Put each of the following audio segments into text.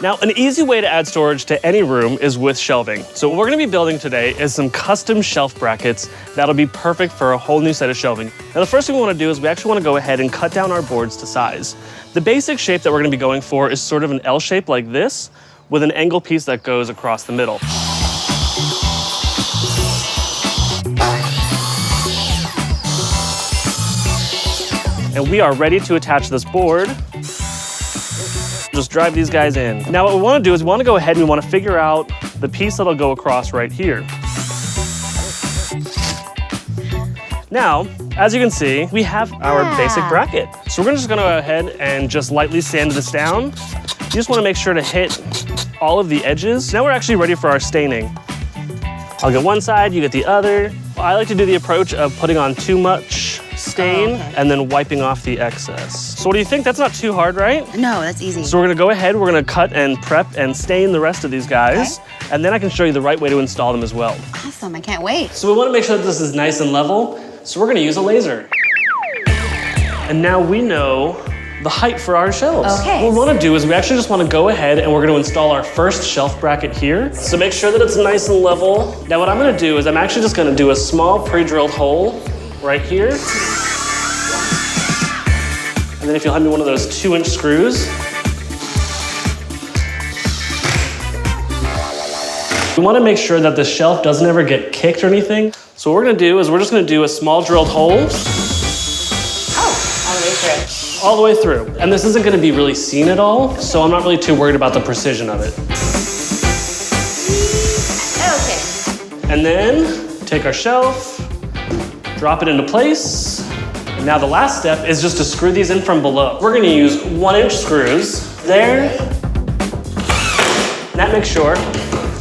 Now, an easy way to add storage to any room is with shelving. So what we're gonna be building today is some custom shelf brackets that'll be perfect for a whole new set of shelving. Now, the first thing we wanna do is we actually wanna go ahead and cut down our boards to size. The basic shape that we're gonna be going for is sort of an L shape like this, with an angle piece that goes across the middle. And we are ready to attach this board. Just drive these guys in. Now what we want to do is we want to go ahead and we want to figure out the piece that'll go across right here. Now, as you can see, we have our basic bracket. So we're just going to go ahead and just lightly sand this down. You just want to make sure to hit all of the edges. Now we're actually ready for our staining. I'll get one side, you get the other. I like to do the approach of putting on too much stain and then wiping off the excess. So what do you think? That's not too hard, right? No, that's easy. So we're gonna go ahead, we're gonna cut and prep and stain the rest of these guys, and then I can show you the right way to install them as well. Awesome, I can't wait. So we wanna make sure that this is nice and level, so we're gonna use a laser. And now we know the height for our shelves. Okay. What we wanna do is we actually just wanna go ahead and we're gonna install our first shelf bracket here. So make sure that it's nice and level. Now what I'm gonna do is I'm actually just gonna do a small pre-drilled hole right here. And then if you'll hand me one of those 2-inch screws. We wanna make sure that the shelf doesn't ever get kicked or anything. So what we're gonna do is we're just gonna do a small drilled hole. Oh, all the way through. All the way through. And this isn't gonna be really seen at all, so I'm not really too worried about the precision of it. Okay. And then take our shelf, drop it into place. And now the last step is just to screw these in from below. We're gonna use 1-inch screws there. And that makes sure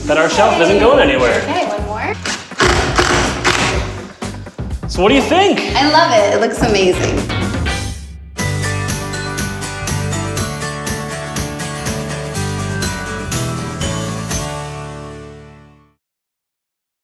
that our shelf isn't going anywhere. Okay, one more. So what do you think? I love it, it looks amazing.